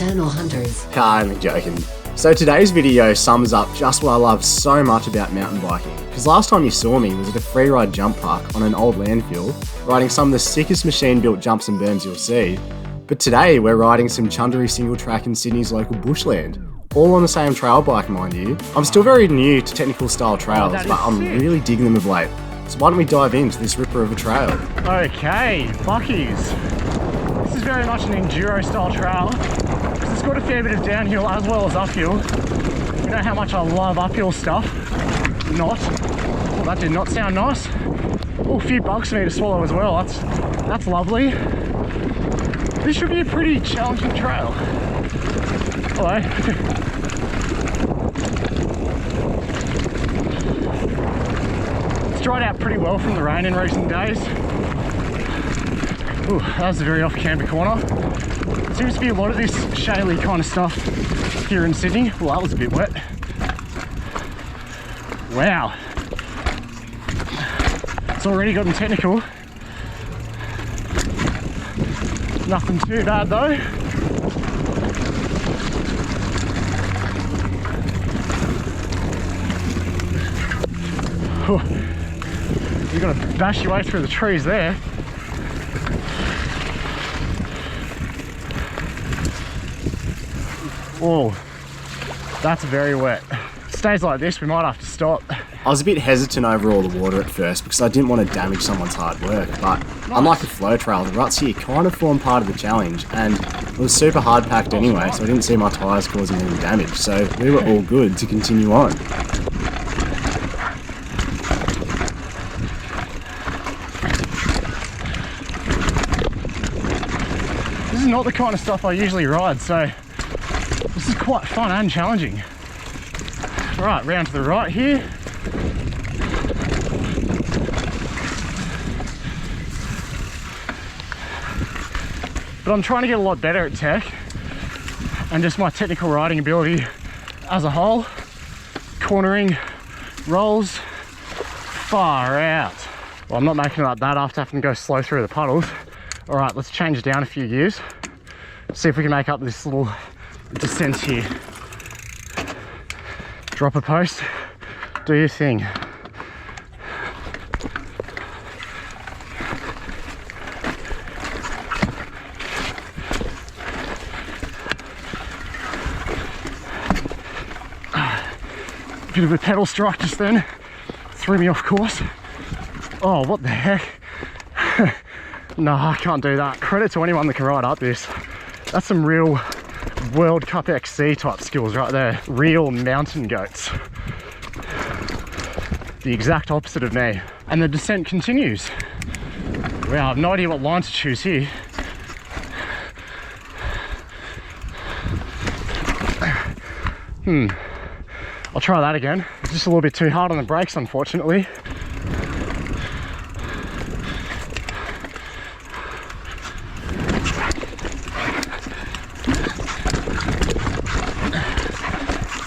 Nocturnal Hunters. I'm joking. So today's video sums up just what I love so much about mountain biking. Because last time you saw me was at a freeride jump park on an old landfill, riding some of the sickest machine-built jumps and berms you'll see. But today we're riding some Chundery Singletrack in Sydney's local bushland. All on the same trail bike, mind you. I'm still very new to technical style trails, but I'm really digging them of late. So why don't we dive into this ripper of a trail? Okay, Bucky's. This is very much an enduro style trail. It's got a fair bit of downhill as well as uphill. You know how much I love uphill stuff. Not. Oh, that did not sound nice. Oh, a few bugs for me to swallow as well. That's lovely. This should be a pretty challenging trail. Hello. It's dried out pretty well from the rain in recent days. Ooh, that was a very off-camber corner. Seems to be a lot of this shaly kind of stuff here in Sydney. Well, that was a bit wet. Wow. It's already gotten technical. Nothing too bad though. You're gonna bash your way through the trees there. Oh, that's very wet. Stays like this, we might have to stop. I was a bit hesitant over all the water at first because I didn't want to damage someone's hard work, but unlike a flow trail, the ruts here kind of form part of the challenge, and it was super hard packed anyway, so I didn't see my tyres causing any damage, so we were all good to continue on. This is not the kind of stuff I usually ride, so this is quite fun and challenging. Right, round to the right here. But I'm trying to get a lot better at tech and just my technical riding ability as a whole. Cornering, rolls, far out. Well, I'm not making it like that after having to go slow through the puddles. All right, let's change it down a few gears. See if we can make up this little descent here. Drop a post, do your thing. Bit of a pedal strike just then, threw me off course. Oh, what the heck? No, I can't do that. Credit to anyone that can ride up this. That's some real World Cup XC type skills right there. Real mountain goats. The exact opposite of me. And the descent continues. Wow, I have no idea what line to choose here. I'll try that again. It's just a little bit too hard on the brakes, unfortunately.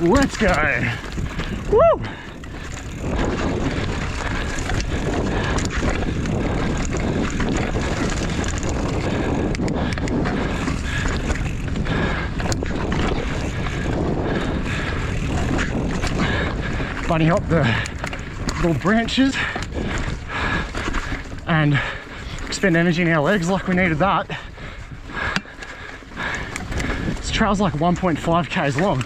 Let's go. Woo! Bunny hop the little branches and expend energy in our legs like we needed that. This trail's like 1.5 k's long.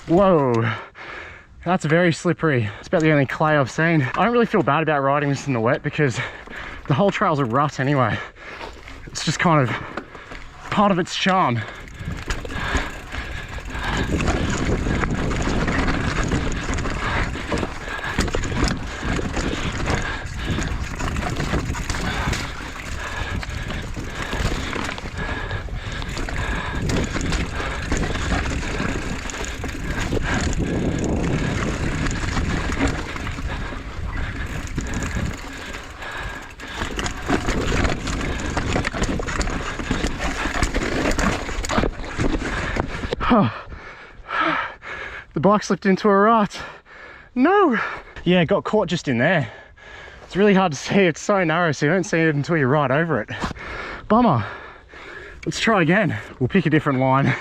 Whoa, that's very slippery. It's about the only clay I've seen. I don't really feel bad about riding this in the wet because the whole trail's a rut anyway. It's just kind of part of its charm. The bike slipped into a rut. No! Yeah, got caught just in there. It's really hard to see, it's so narrow, so you don't see it until you're right over it. Bummer. Let's try again. We'll pick a different line.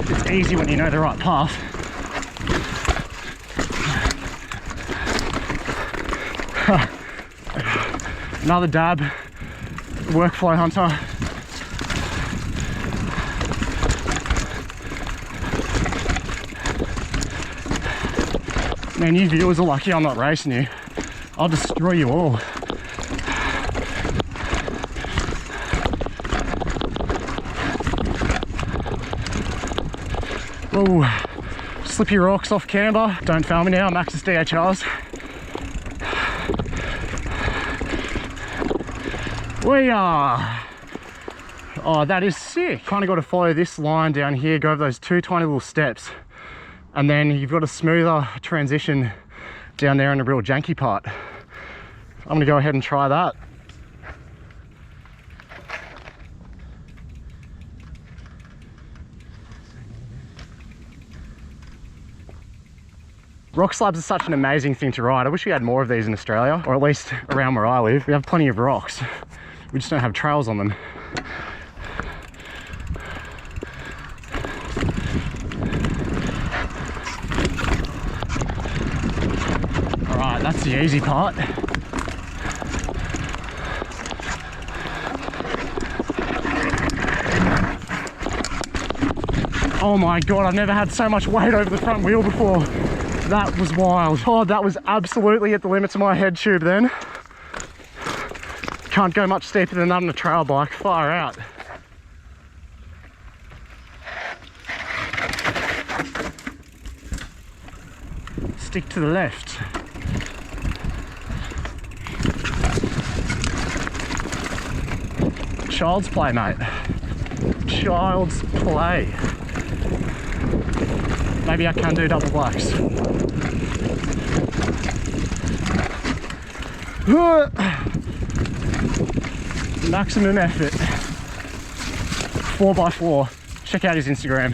It's easy when you know the right path. Another dab, workflow hunter. Man, you viewers are lucky I'm not racing you. I'll destroy you all. Oh, slippy rocks off camber. Don't fail me now, Max's DHRs. We are. Oh, that is sick. Kind of got to follow this line down here, go over those two tiny little steps, and then you've got a smoother transition down there in the real janky part. I'm gonna go ahead and try that. Rock slabs are such an amazing thing to ride. I wish we had more of these in Australia, or at least around where I live. We have plenty of rocks. We just don't have trails on them. All right, that's the easy part. Oh my God, I've never had so much weight over the front wheel before. That was wild. Oh, that was absolutely at the limits of my head tube then. Can't go much steeper than that on a trail bike, far out. Stick to the left. Child's play, mate. Child's play. Maybe I can do double blacks. Maximum effort. 4x4. Check out his Instagram.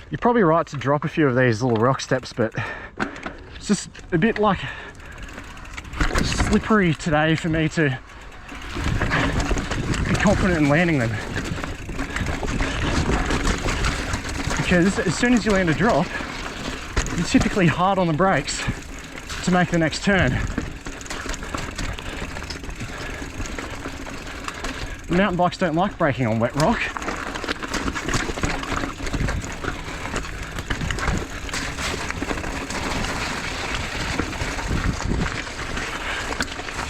You're probably right to drop a few of these little rock steps, but it's just a bit like slippery today for me to be confident in landing them. Because as soon as you land a drop, you're typically hard on the brakes to make the next turn. Mountain bikes don't like braking on wet rock.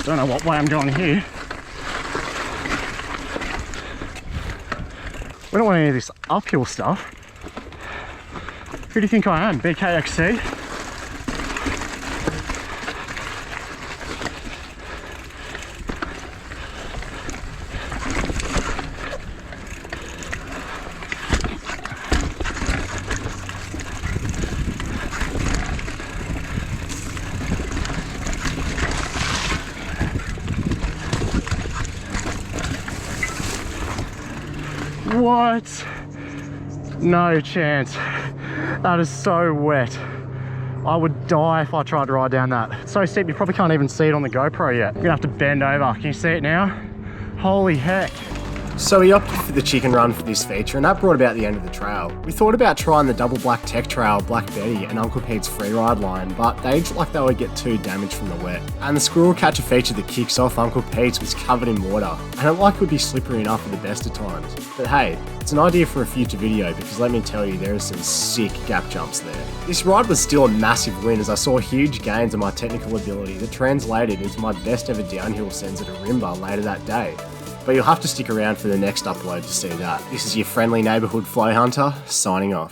Don't know what way I'm going here. We don't want any of this uphill stuff. Who do you think I am? BKXC? What? No chance. That is so wet. I would die if I tried to ride down that. It's so steep you probably can't even see it on the GoPro yet. You're gonna have to bend over. Can you see it now? Holy heck. So we opted for the chicken run for this feature, and that brought about the end of the trail. We thought about trying the double black tech trail, Black Betty, and Uncle Pete's freeride line, but they looked like they would get too damaged from the wet. And the squirrel catcher feature that kicks off Uncle Pete's was covered in water, and it like would be slippery enough at the best of times. But hey, it's an idea for a future video, because let me tell you, there are some sick gap jumps there. This ride was still a massive win, as I saw huge gains in my technical ability that translated into my best ever downhill sends at Arimba later that day. But you'll have to stick around for the next upload to see that. This is your friendly neighbourhood flow hunter, signing off.